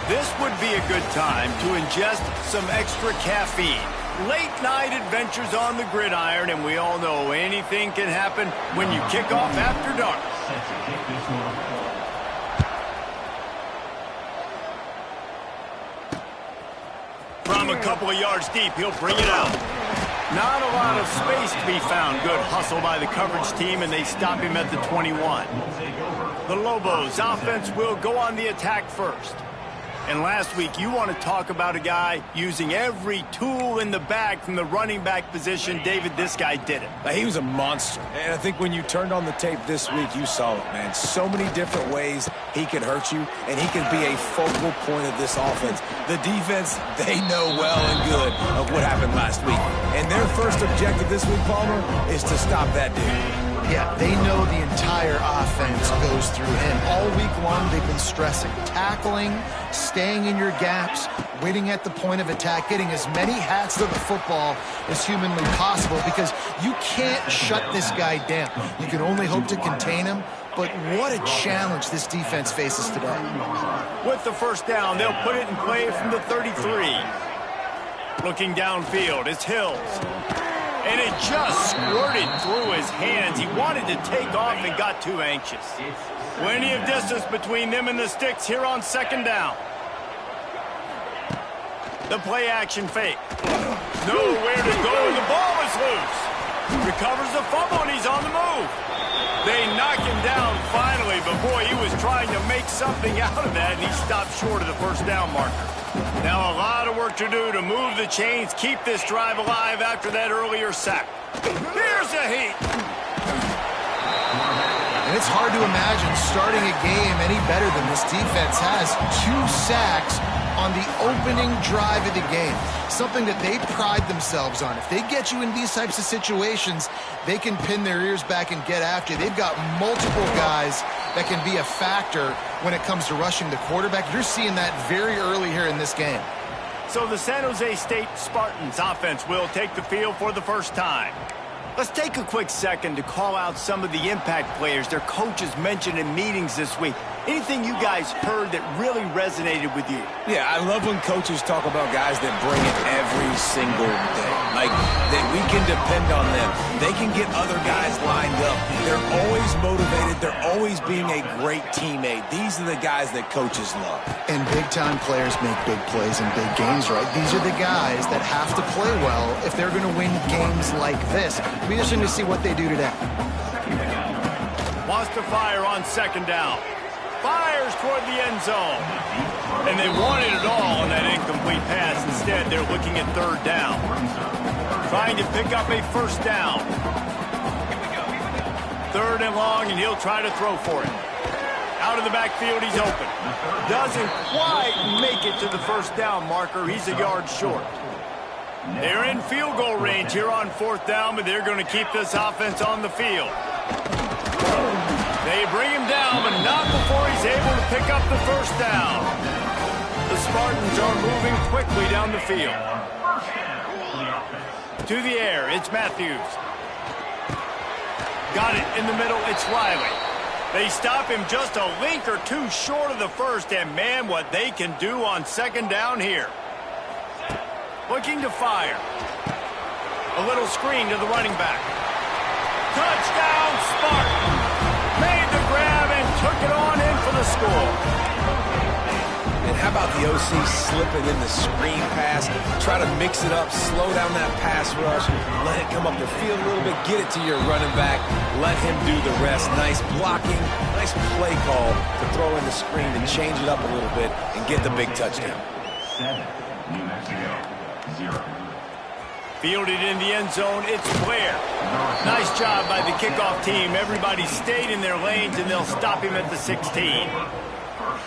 This would be a good time to ingest some extra caffeine. Late night adventures on the gridiron, and we all know anything can happen when you kick off after dark. From a couple of yards deep, he'll bring it out. Not a lot of space to be found. Good hustle by the coverage team, and they stop him at the 21. The Lobos offense will go on the attack first. And last week, you want to talk about a guy using every tool in the bag from the running back position. David, this guy did it. He was a monster. And I think when you turned on the tape this week, you saw it, man. So many different ways he can hurt you, and he can be a focal point of this offense. The defense, they know well and good of what happened last week. And their first objective this week, Palmer, is to stop that dude. Yeah, they know the entire offense goes through him. All week long, they've been stressing tackling, staying in your gaps, waiting at the point of attack, getting as many hats to the football as humanly possible because you can't shut this guy down. You can only hope to contain him, but what a challenge this defense faces today. With the first down, they'll put it in play from the 33. Looking downfield, it's Hills. And it just squirted through his hands. He wanted to take off and got too anxious. Plenty of distance between them and the sticks here on second down. The play action fake. Nowhere to go, and the ball is loose. Recovers the fumble, and he's on the move. They knock him down finally, but boy, he was trying to make something out of that, and he stopped short of the first down marker. Now a lot of work to do to move the chains, keep this drive alive after that earlier sack. Here's a heat. And it's hard to imagine starting a game any better than this defense has. 2 sacks on the opening drive of the game. Something that they pride themselves on. If they get you in these types of situations, they can pin their ears back and get after you. They've got multiple guys that can be a factor when it comes to rushing the quarterback. You're seeing that very early here in this game. So the San Jose State Spartans offense will take the field for the first time. Let's take a quick second to call out some of the impact players their coaches mentioned in meetings this week. Anything you guys heard that really resonated with you? Yeah, I love when coaches talk about guys that bring it every single day. Like, that we can depend on them. They can get other guys lined up. They're always motivated. They're always being a great teammate. These are the guys that coaches love. And big-time players make big plays in big games, right? These are the guys that have to play well if they're going to win games like this. It'll be interesting to see what they do today. Wants to fire on second down. Fires toward the end zone. And they wanted it all on that incomplete pass. Instead, they're looking at third down. Trying to pick up a first down. Third and long, and he'll try to throw for it. Out of the backfield, he's open. Doesn't quite make it to the first down marker. He's a yard short. They're in field goal range here on fourth down, but they're going to keep this offense on the field. They bring him down, but not before he's able to pick up the first down. The Spartans are moving quickly down the field. To the air, it's Matthews. Got it in the middle, it's Riley. They stop him just a link or two short of the first, and man, what they can do on second down here. Looking to fire. A little screen to the running back. Touchdown, Spartan! Made the grab and took it on in for the score. And how about the OC slipping in the screen pass? Try to mix it up, slow down that pass rush, let it come up the field a little bit, get it to your running back, let him do the rest. Nice blocking, nice play call to throw in the screen and change it up a little bit and get the big touchdown. 7, New Mexico, 0. Fielded in the end zone, it's Blair. Nice job by the kickoff team. Everybody stayed in their lanes, and they'll stop him at the 16.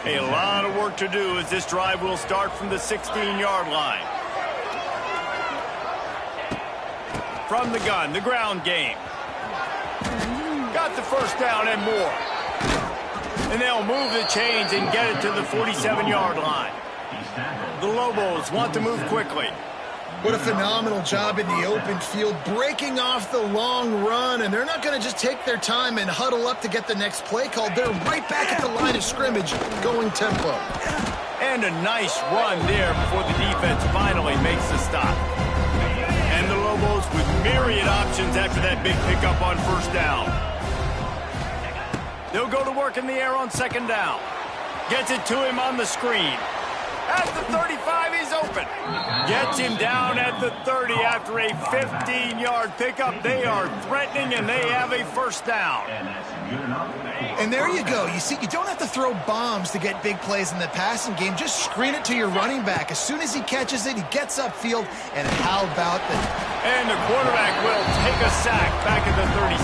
A lot of work to do as this drive will start from the 16-yard line. From the gun, the ground game. Got the first down and more. And they'll move the chains and get it to the 47-yard line. The Lobos want to move quickly. What a phenomenal job in the open field, breaking off the long run, and they're not going to just take their time and huddle up to get the next play called. They're right back at the line of scrimmage, going tempo. And a nice run there before the defense finally makes the stop. And the Lobos with myriad options after that big pickup on first down. They'll go to work in the air on second down. Gets it to him on the screen. At the 35, he's open. Gets him down at the 30 after a 15-yard pickup. They are threatening, and they have a first down. And there you go. You see, you don't have to throw bombs to get big plays in the passing game. Just screen it to your running back. As soon as he catches it, he gets upfield. And how about that? And the quarterback will take a sack back at the 36.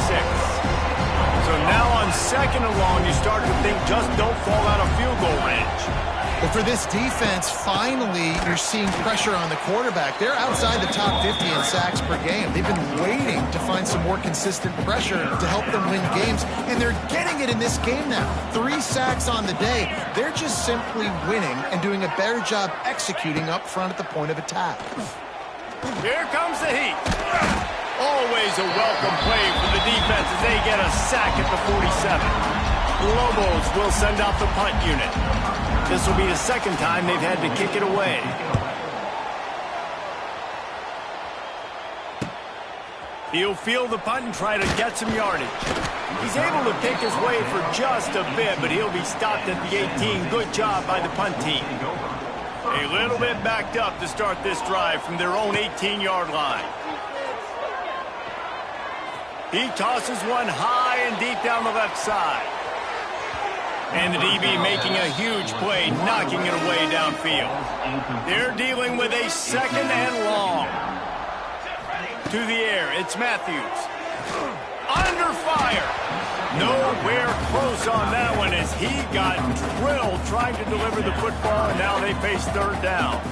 So now on second and long, you start to think just don't fall out of field goal range. But for this defense, finally, you're seeing pressure on the quarterback. They're outside the top 50 in sacks per game. They've been waiting to find some more consistent pressure to help them win games, and they're getting it in this game now. 3 sacks on the day. They're just simply winning and doing a better job executing up front at the point of attack. Here comes the heat. Always a welcome play for the defense as they get a sack at the 47. The Lobos will send out the punt unit. This will be the second time they've had to kick it away. He'll field the punt and try to get some yardage. He's able to pick his way for just a bit, but he'll be stopped at the 18. Good job by the punt team. A little bit backed up to start this drive from their own 18-yard line. He tosses one high and deep down the left side. And the DB making a huge play, knocking it away downfield. They're dealing with a second and long. To the air, it's Matthews. Under fire. Nowhere close on that one as he got drilled trying to deliver the football, and now they face third down.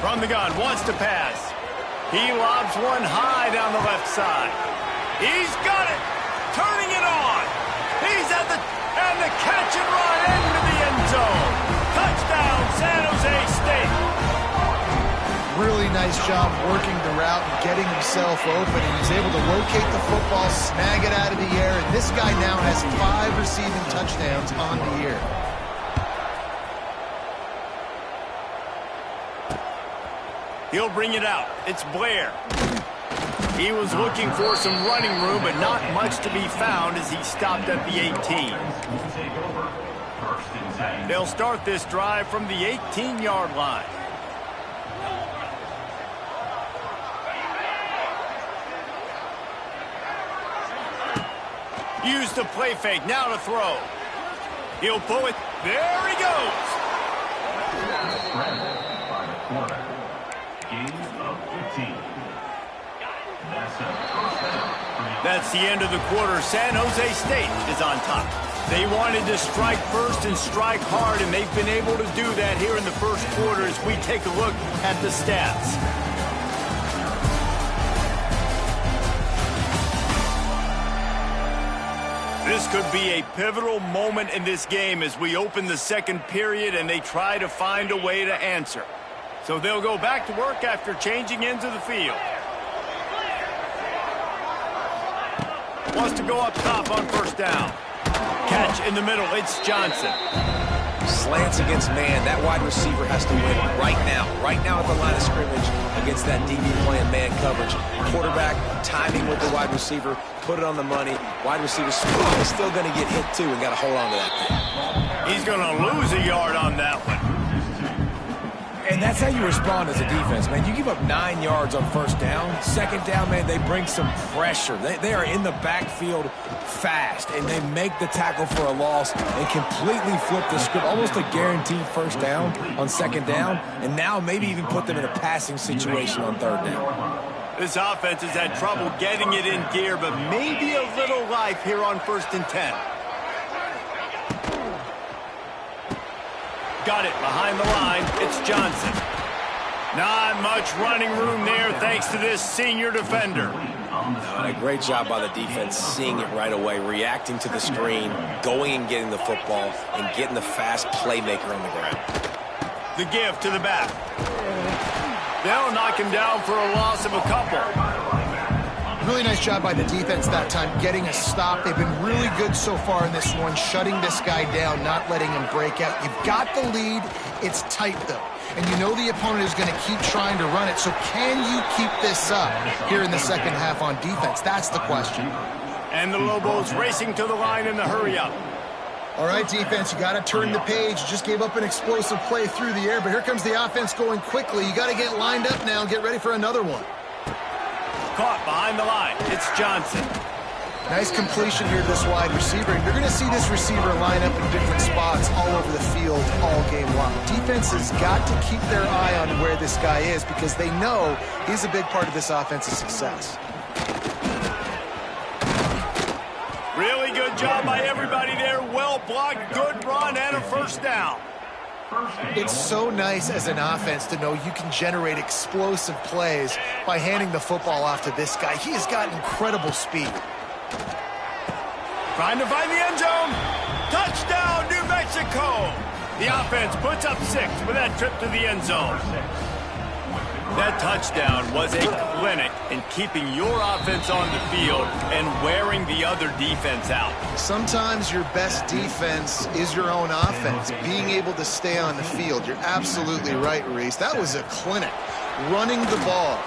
From the gun, wants to pass. He lobs one high down the left side. He's got it. Turning it on. He's at the... And the catch and run into the end zone. Touchdown, San Jose State. Really nice job working the route and getting himself open. And he was able to locate the football, snag it out of the air. And this guy now has 5 receiving touchdowns on the year. He'll bring it out. It's Blair. He was looking for some running room, but not much to be found as he stopped at the 18. They'll start this drive from the 18-yard line. Use the play fake, now to throw. He'll pull it. There he goes. That's the end of the quarter. San Jose State is on top. They wanted to strike first and strike hard, and they've been able to do that here in the first quarter as we take a look at the stats. This could be a pivotal moment in this game as we open the second period and they try to find a way to answer. So they'll go back to work after changing into the field. Wants to go up top on first down. Catch in the middle, it's Johnson. Slants against man. That wide receiver has to win right now. Right now at the line of scrimmage against that DB playing man coverage. Quarterback timing with the wide receiver, put it on the money. Wide receiver is still going to get hit too and got to hold on to that thing. He's going to lose a yard on that one. And that's how you respond as a defense, man. You give up 9 yards on first down. Second down, man, they bring some pressure. They are in the backfield fast, and they make the tackle for a loss and completely flip the script. Almost a guaranteed first down on second down, and now maybe even put them in a passing situation on third down. This offense has had trouble getting it in gear, but maybe a little life here on 1st and 10. Got it behind the line. It's Johnson. Not much running room there thanks to this senior defender. A great job by the defense seeing it right away, reacting to the screen, going and getting the football, and getting the fast playmaker on the ground. The give to the back. They'll knock him down for a loss of a couple. Really nice job by the defense that time getting a stop. They've been really good so far in this one, shutting this guy down, not letting him break out. You've got the lead. It's tight, though. And you know the opponent is going to keep trying to run it. So can you keep this up here in the second half on defense? That's the question. And the Lobos racing to the line in the hurry-up. All right, defense, you got to turn the page. You just gave up an explosive play through the air, but here comes the offense going quickly. You got to get lined up now and get ready for another one. Caught behind the line. It's Johnson. Nice completion here to this wide receiver. And you're going to see this receiver line up in different spots all over the field all game long. Defense has got to keep their eye on where this guy is because they know he's a big part of this offensive success. Really good job by everybody there. Well blocked, good run, and a first down. It's so nice as an offense to know you can generate explosive plays by handing the football off to this guy. He has got incredible speed. Trying to find the end zone. Touchdown, New Mexico. The offense puts up 6 with that trip to the end zone. That touchdown was a clinic in keeping your offense on the field and wearing the other defense out. Sometimes your best defense is your own offense, being able to stay on the field. You're absolutely right, Reese. That was a clinic. Running the ball,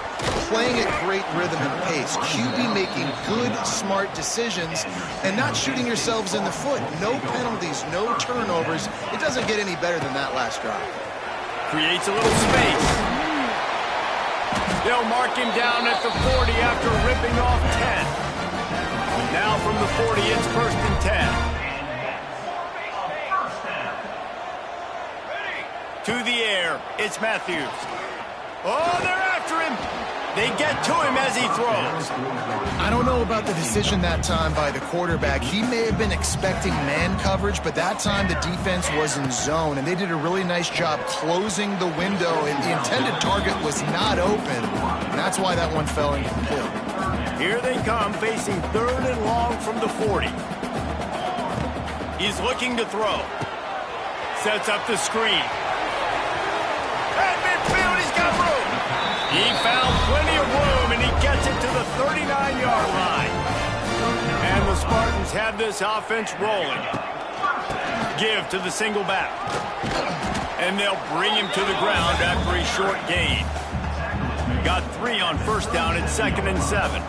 playing at great rhythm and pace, QB making good, smart decisions, and not shooting yourselves in the foot. No penalties, no turnovers. It doesn't get any better than that last drive. Creates a little space. They'll mark him down at the 40 after ripping off 10. Now from the 40, it's 1st and 10. To the air, it's Matthews. Oh, they're after him. They get to him as he throws. I don't know about the decision that time by the quarterback. He may have been expecting man coverage, but that time the defense was in zone, and they did a really nice job closing the window, and the intended target was not open. And that's why that one fell incomplete. Here they come, facing 3rd and long from the 40. He's looking to throw. Sets up the screen. At midfield, he's got room. He found plenty of room, and he gets it to the 39-yard line. And the Spartans have this offense rolling. Give to the single back. And they'll bring him to the ground after a short gain. Got 3 on 1st down at 2nd and 7.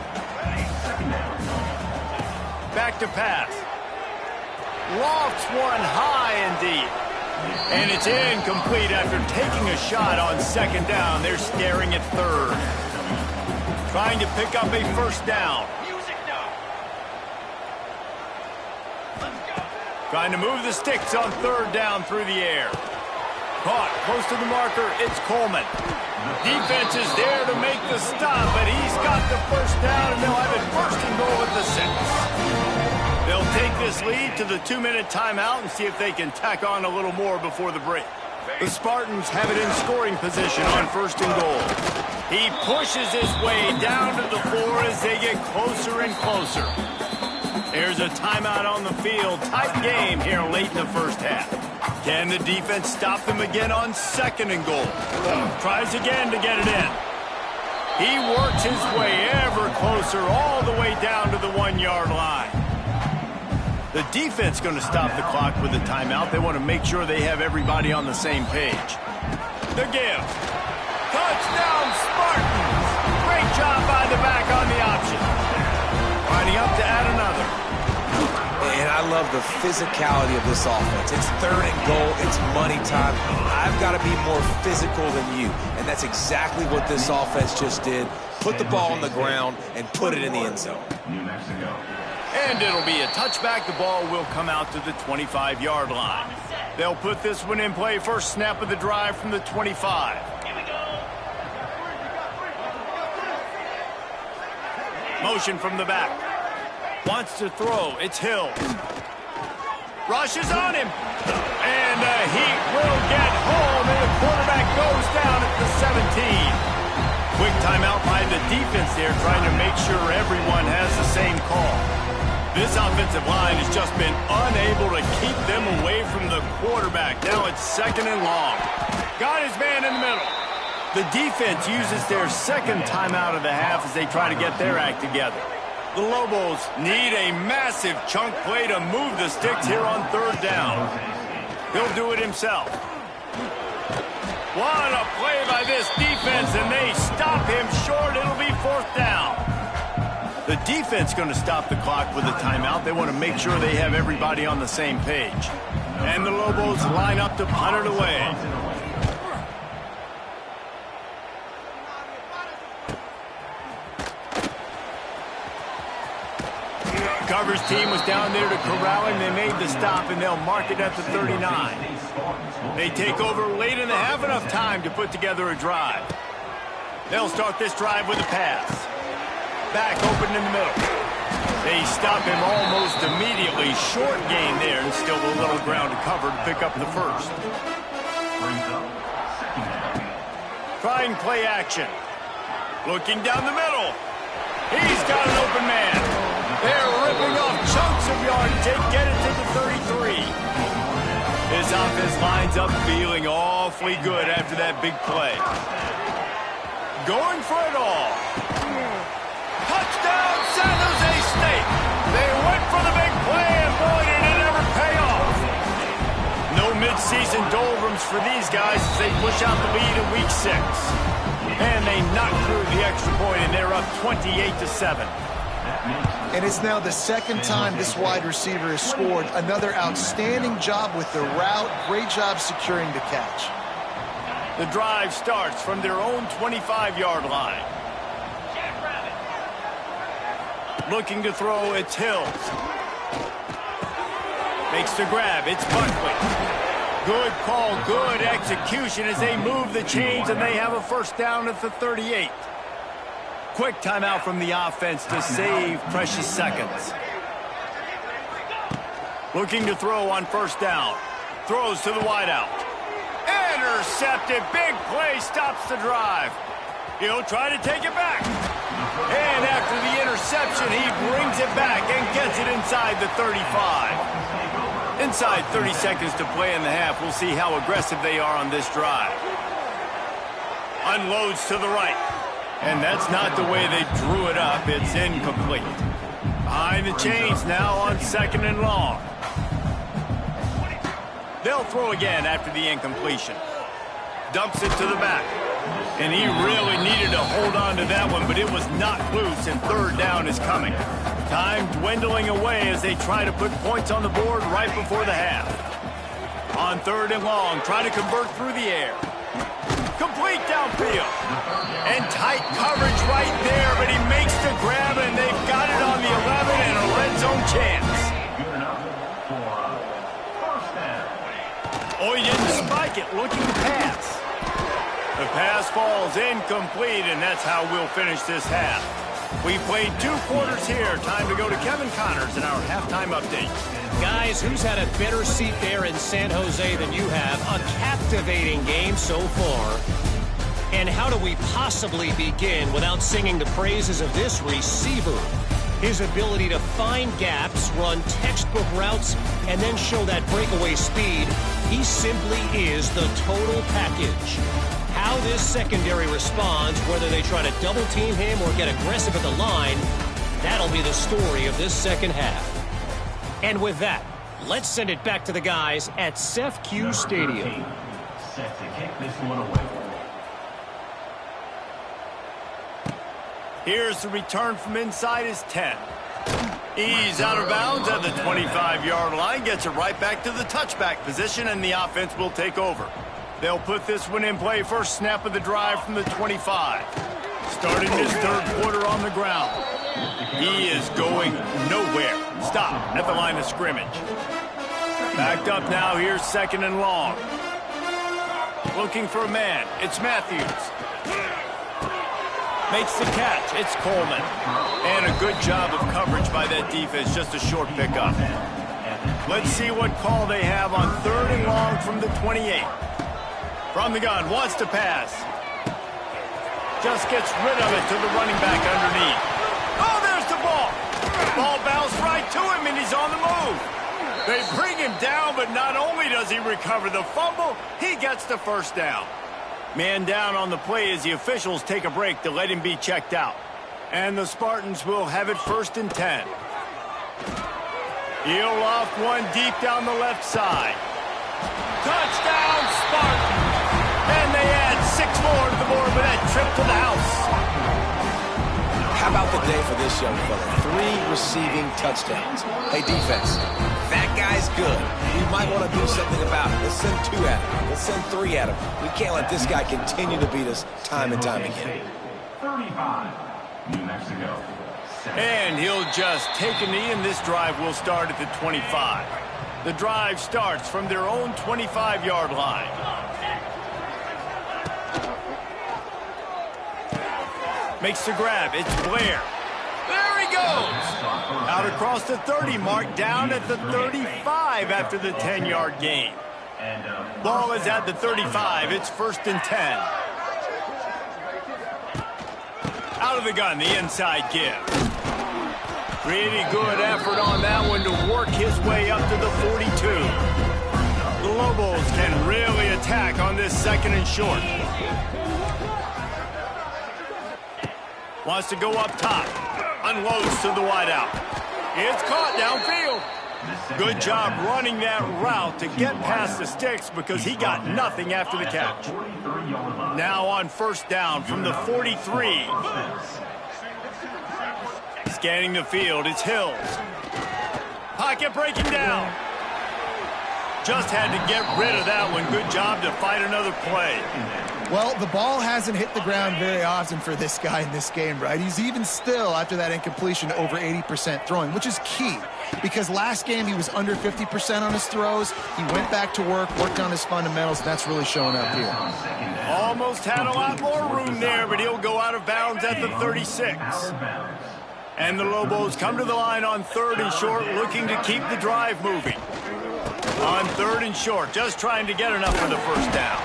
Back to pass. Lofts one high and deep. And it's incomplete after taking a shot on 2nd down. They're staring at 3rd. Trying to pick up a 1st down. Trying to move the sticks on 3rd down through the air. Caught close to the marker. It's Coleman. Defense is there to make the stop, but he's got the 1st down, and they'll have it 1st and goal at the 6. They'll take this lead to the 2-minute timeout and see if they can tack on a little more before the break. The Spartans have it in scoring position on 1st and goal. He pushes his way down to the floor as they get closer and closer. There's a timeout on the field. Tight game here late in the 1st half. Can the defense stop them again on 2nd and goal? Tries again to get it in. He works his way ever closer all the way down to the 1-yard line. The defense going to stop the clock with a timeout. They want to make sure they have everybody on the same page. The give. Touchdown, Spartans. Great job by the back on the option. Lining up to add another. And I love the physicality of this offense. It's 3rd and goal. It's money time. I've got to be more physical than you. And that's exactly what this offense just did. Put the ball on the ground and put it in the end zone. New Mexico. And it'll be a touchback. The ball will come out to the 25-yard line. They'll put this one in play. First snap of the drive from the 25. Motion from the back. Wants to throw. It's Hill. Rushes on him. And he will get home. And the quarterback goes down at the 17. Quick timeout by the defense there, trying to make sure everyone has the same call. This offensive line has just been unable to keep them away from the quarterback. Now it's 2nd and long. Got his man in the middle. The defense uses their second timeout of the half as they try to get their act together. The Lobos need a massive chunk play to move the sticks here on third down. He'll do it himself. What a play by this defense, and they stop him short. It'll be fourth down. The defense going to stop the clock with a timeout. They want to make sure they have everybody on the same page. And the Lobos line up to punt it away. Coverage team was down there to corral him. They made the stop, and they'll mark it at the 39. They take over late in the half, enough time to put together a drive. They'll start this drive with a pass. Back open in the middle. They stop him almost immediately. Short gain there, and still a little ground to cover to pick up the first. Trying play action. Looking down the middle. He's got an open man. They're ripping off chunks of yardage. They get it to the 33. His offense lines up feeling awfully good after that big play. Going for it all. Touchdown, San Jose State. They went for the big play, and boy, did it ever pay off. No midseason doldrums for these guys as they push out the lead in week 6. And they knock through the extra point, and they're up 28-7. And it's now the second time this wide receiver has scored. Another outstanding job with the route. Great job securing the catch. The drive starts from their own 25-yard line. Looking to throw, it's Hills. Makes the grab, it's Buckley. Good call, good execution as they move the chains, and they have a first down at the 38. Quick timeout from the offense to save precious seconds. Looking to throw on first down. Throws to the wideout. Intercepted. Big play stops the drive. He'll try to take it back. And after the interception, he brings it back and gets it inside the 35. Inside 30 seconds to play in the half. We'll see how aggressive they are on this drive. Unloads to the right. And that's not the way they drew it up. It's incomplete. Behind the chains now on second and long. They'll throw again after the incompletion. Dumps it to the back. And he really needed to hold on to that one, but it was not loose, and third down is coming. Time dwindling away as they try to put points on the board right before the half. On third and long, try to convert through the air. Complete downfield. And tight coverage right there, but he makes the grab, and they've got it on the 11 and a red zone chance. Oh, he didn't spike it. Looking to pass. The pass falls incomplete, and that's how we'll finish this half. We played 2 quarters here. Time to go to Kevin Connors in our halftime update. Guys, who's had a better seat there in San Jose than you have? A captivating game so far. And how do we possibly begin without singing the praises of this receiver? His ability to find gaps, run textbook routes, and then show that breakaway speed. He simply is the total package. How this secondary responds, whether they try to double team him or get aggressive at the line, that'll be the story of this second half. And with that, let's send it back to the guys at CEFQ Stadium. Set to kick this one away. Here's the return from inside his 10. He's out of bounds at the 25-yard line, gets it right back to the touchback position, and the offense will take over. They'll put this one in play first snap of the drive from the 25. Starting this third quarter on the ground. He is going nowhere. Stop at the line of scrimmage. Backed up now, here's second and long. Looking for a man, it's Matthews. Makes the catch, it's Coleman. And a good job of coverage by that defense, just a short pickup. Let's see what call they have on third and long from the 28. From the gun, wants to pass. Just gets rid of it to the running back underneath. Oh, there's the ball. Ball bounced right to him, and he's on the move. They bring him down, but not only does he recover the fumble, he gets the first down. Man down on the play as the officials take a break to let him be checked out. And the Spartans will have it 1st and 10. He'll loft one deep down the left side. Touchdown, Spartans! And they add 6 more to the board with that trip to the house. How about the day for this young fella? 3 receiving touchdowns. Hey, defense, that guy's good. We might want to do something about it. Let's send 2 at him. Let's send 3 at him. We can't let this guy continue to beat us time and time again. 35, New Mexico. And he'll just take a knee, and this drive will start at the 25. The drive starts from their own 25-yard line. Makes the grab. It's Blair. There he goes. Out across the 30 mark, down at the 35 after the 10-yard gain. Ball is at the 35. It's 1st and 10. Out of the gun, the inside give. Pretty good effort on that one to work his way up to the 42. The Lobos can really attack on this 2nd and short. Wants to go up top. Unloads to the wideout. It's caught downfield. Good job running that route to get past the sticks because he got nothing after the catch. Now on 1st down from the 43. Scanning the field, it's Hills. Pocket breaking down. Just had to get rid of that one. Good job to fight another play. Well, the ball hasn't hit the ground very often for this guy in this game, right? He's even still, after that incompletion, over 80% throwing, which is key. Because last game, he was under 50% on his throws. He went back to work, worked on his fundamentals, and that's really showing up here. Almost had a lot more room there, but he'll go out of bounds at the 36. And the Lobos come to the line on 3rd and short, looking to keep the drive moving. On 3rd and short, just trying to get enough for the 1st down.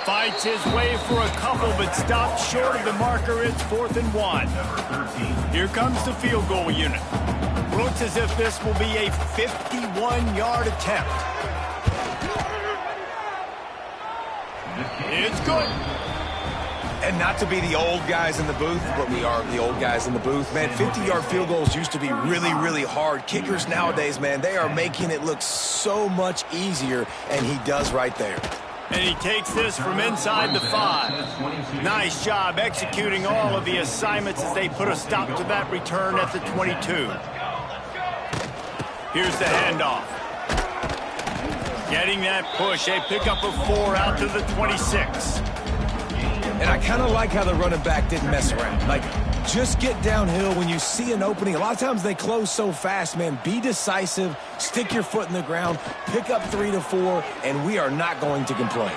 Fights his way for a couple, but stops short of the marker. It's 4th and 1. Here comes the field goal unit. Looks as if this will be a 51-yard attempt. It's good. And not to be the old guys in the booth, but we are the old guys in the booth. Man, 50-yard field goals used to be really, really hard. Kickers nowadays, man, they are making it look so much easier, and he does right there. And he takes this from inside the 5. Nice job executing all of the assignments as they put a stop to that return at the 22. Here's the handoff. Getting that push. A pickup of 4 out to the 26. And I kind of like how the running back didn't mess around. Like, just get downhill when you see an opening. A lot of times they close so fast, man. Be decisive, stick your foot in the ground, pick up 3 to 4, and we are not going to complain.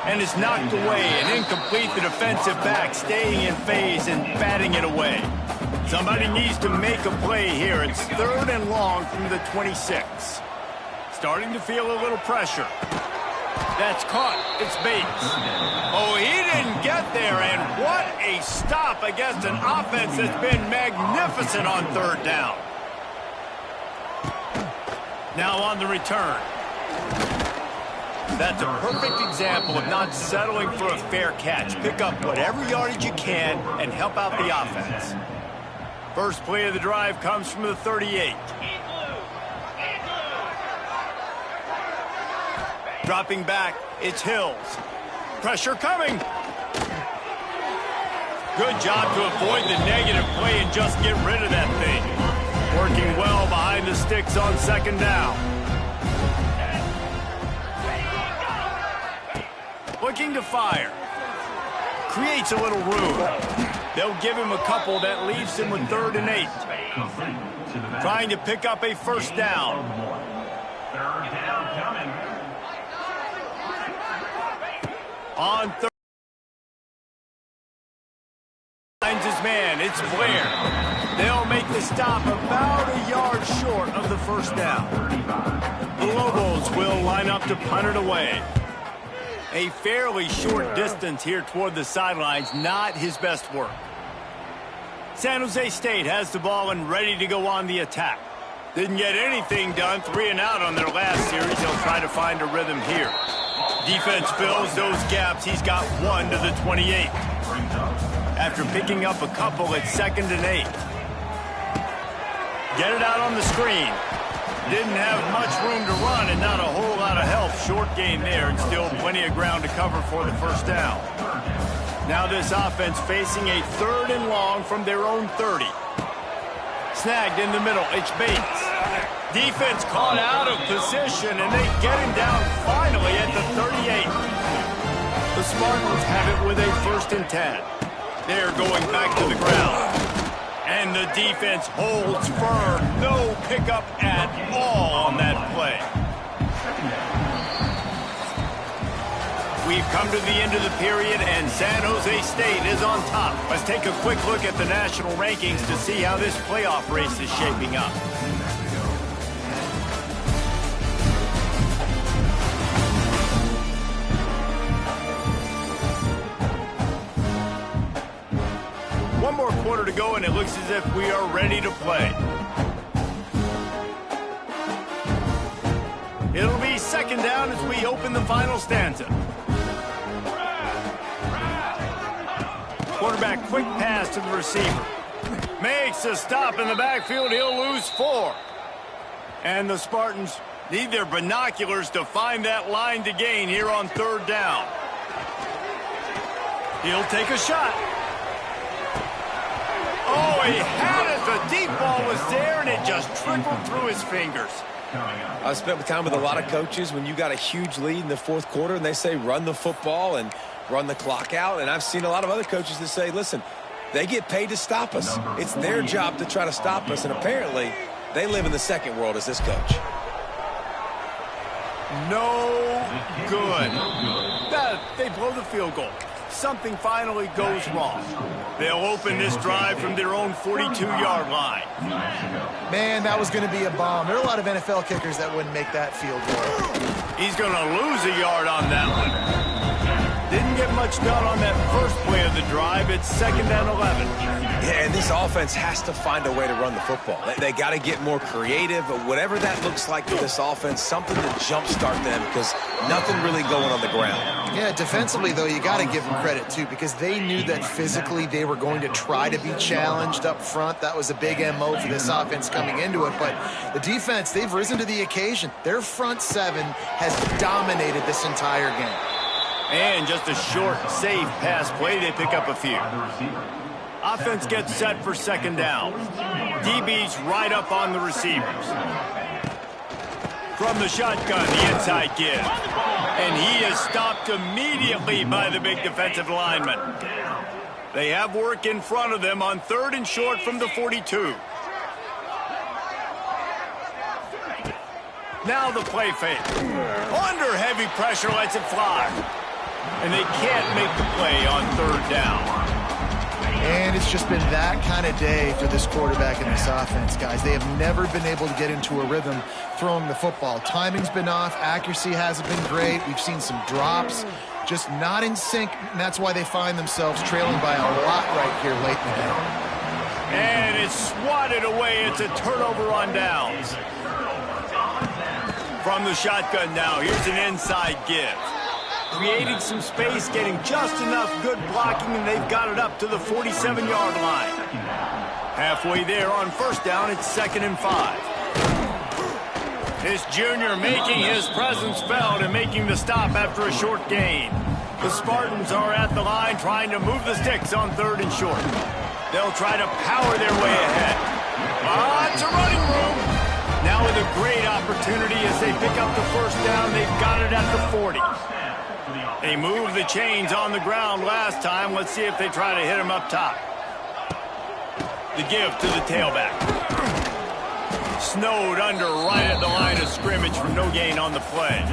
And it's knocked away and incomplete. The defensive back staying in phase and batting it away. Somebody needs to make a play here. It's 3rd and long from the 26. Starting to feel a little pressure. That's caught. It's Bates. Oh, he didn't get there, and what a stop against an offense that's been magnificent on 3rd down. Now on the return. That's a perfect example of not settling for a fair catch. Pick up whatever yardage you can and help out the offense. First play of the drive comes from the 38. Dropping back, it's Hills. Pressure coming. Good job to avoid the negative play and just get rid of that thing. Working well behind the sticks on 2nd down. Looking to fire. Creates a little room. They'll give him a couple that leaves him with 3rd and 8. Trying to pick up a 1st down. 3rd down coming. On 3rd. Finds his man. It's Blair. They'll make the stop about a yard short of the 1st down. The Lobos will line up to punt it away. A fairly short distance here toward the sidelines, not his best work. San Jose State has the ball and ready to go on the attack. Didn't get anything done, 3 and out on their last series. They'll try to find a rhythm here. Defense fills those gaps. He's got 1 to the 28. After picking up a couple at 2nd and 8. Get it out on the screen. Didn't have much room to run and not a whole lot of help. Short gain there and still plenty of ground to cover for the first down. Now this offense facing a 3rd and long from their own 30. Snagged in the middle. It's Bates. Defense caught out of position, and they get him down finally at the 38. The Spartans have it with a 1st and 10. They're going back to the ground. And the defense holds firm. No pickup at all on that play. We've come to the end of the period, and San Jose State is on top. Let's take a quick look at the national rankings to see how this playoff race is shaping up. One more quarter to go, and it looks as if we are ready to play. It'll be 2nd down as we open the final stanza. Quarterback quick pass to the receiver. Makes a stop in the backfield. He'll lose 4. And the Spartans need their binoculars to find that line to gain here on 3rd down. He'll take a shot. Oh, he had it. The deep ball was there, and it just trickled through his fingers. I've spent time with a lot of coaches when you got a huge lead in the 4th quarter, and they say run the football and run the clock out. And I've seen a lot of other coaches that say, listen, they get paid to stop us. It's their job to try to stop us, and apparently they live in the second world as this coach. No good. They blow the field goal. Something finally goes wrong. They'll open this drive from their own 42-yard line. Man, that was going to be a bomb. There are a lot of NFL kickers that wouldn't make that field goal. He's going to lose a yard on that one. Didn't get much done on that first play of the drive. It's 2nd and 11. Yeah, and this offense has to find a way to run the football. They got to get more creative, but whatever that looks like for this offense, something to jumpstart them because nothing really going on the ground. Yeah, defensively, though, you got to give them credit, too, because they knew that physically they were going to try to be challenged up front. That was a big MO for this offense coming into it. But the defense, they've risen to the occasion. Their front 7 has dominated this entire game. And just a short, safe pass play. They pick up a few. Offense gets set for 2nd down. DB's right up on the receivers. From the shotgun, the inside give. And he is stopped immediately by the big defensive lineman. They have work in front of them on 3rd and short from the 42. Now the play fake. Under heavy pressure, lets it fly. And they can't make the play on 3rd down. And it's just been that kind of day for this quarterback and this offense, guys. They have never been able to get into a rhythm throwing the football. Timing's been off. Accuracy hasn't been great. We've seen some drops. Just not in sync, and that's why they find themselves trailing by a lot right here late in the game. And it's swatted away. It's a turnover on downs. From the shotgun now, here's an inside give. Creating some space, getting just enough good blocking, and they've got it up to the 47-yard line. Halfway there on 1st down, it's 2nd and 5. This junior making his presence felt and making the stop after a short gain. The Spartans are at the line trying to move the sticks on 3rd and short. They'll try to power their way ahead. Lots of running room. Now with a great opportunity as they pick up the 1st down, they've got it at the 40. They moved the chains on the ground last time. Let's see if they try to hit him up top. The give to the tailback. Snowed under right at the line of scrimmage for no gain on the play.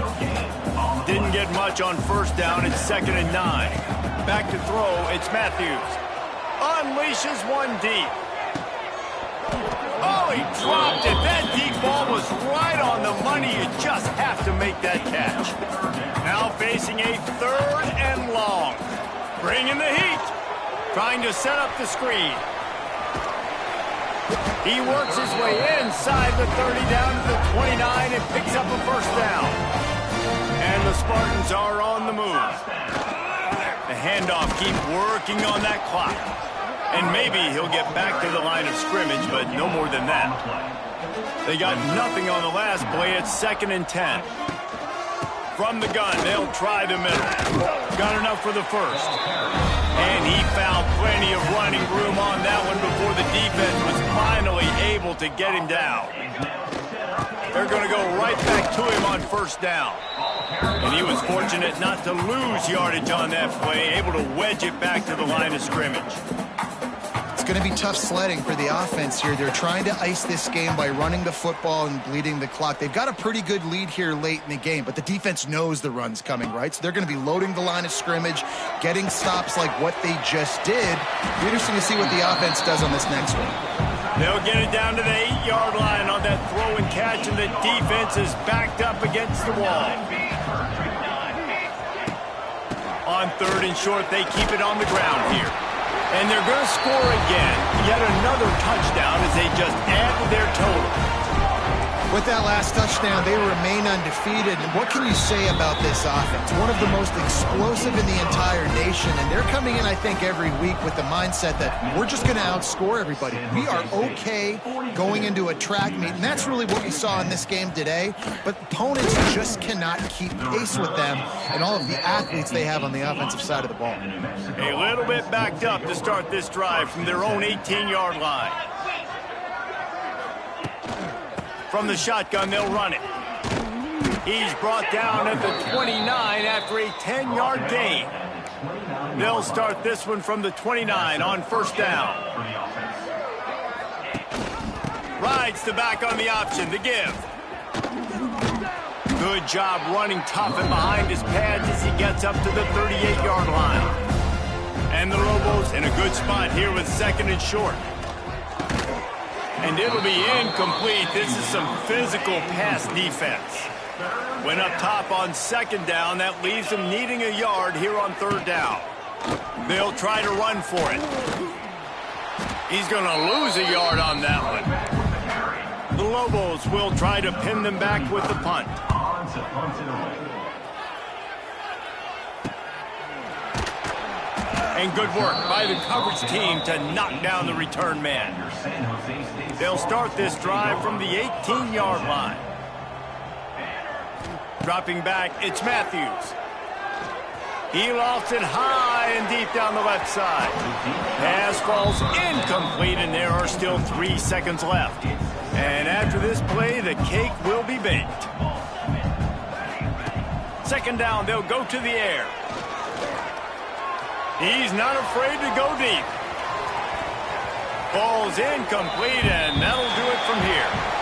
Didn't get much on 1st down. It's 2nd and 9. Back to throw. It's Matthews. Unleashes one deep. Oh, he dropped it. That deep ball was right on the money. You just have to make that catch. Now facing a 3rd and long. Bringing the heat. Trying to set up the screen. He works his way inside the 30 down to the 29 and picks up a 1st down. And the Spartans are on the move. The handoff, keep working on that clock. And maybe he'll get back to the line of scrimmage, but no more than that. They got nothing on the last play. It's 2nd and 10. From the gun, they'll try the middle. Got enough for the first. And he found plenty of running room on that one before the defense was finally able to get him down. They're going to go right back to him on 1st down. And he was fortunate not to lose yardage on that play, able to wedge it back to the line of scrimmage. It's going to be tough sledding for the offense here. They're trying to ice this game by running the football and bleeding the clock. They've got a pretty good lead here late in the game, but the defense knows the run's coming, right? So they're going to be loading the line of scrimmage, getting stops like what they just did. Be interesting to see what the offense does on this next one. They'll get it down to the 8-yard line on that throw and catch, and the defense is backed up against the wall. On 3rd and short, they keep it on the ground here. And they're going to score again. Yet another touchdown as they just add to their total. With that last touchdown, they remain undefeated. And what can you say about this offense? One of the most explosive in the entire nation. And they're coming in, I think, every week with the mindset that we're just going to outscore everybody. We are okay going into a track meet. And that's really what we saw in this game today. But opponents just cannot keep pace with them and all of the athletes they have on the offensive side of the ball. A little bit backed up to start this drive from their own 18-yard line. From the shotgun, they'll run it. He's brought down at the 29 after a 10-yard gain. They'll start this one from the 29 on 1st down. Rides the back on the option to give. Good job running tough and behind his pads as he gets up to the 38-yard line. And the Lobos in a good spot here with 2nd and short. And it'll be incomplete. This is some physical pass defense. Went up top on 2nd down. That leaves them needing a yard here on 3rd down. They'll try to run for it. He's going to lose a yard on that one. The Lobos will try to pin them back with the punt. And good work by the coverage team to knock down the return man. They'll start this drive from the 18-yard line. Dropping back, it's Matthews. He lofts it high and deep down the left side. Pass falls incomplete, and there are still 3 seconds left. And after this play, the cake will be baked. 2nd down, they'll go to the air. He's not afraid to go deep. Ball's incomplete, and that'll do it from here.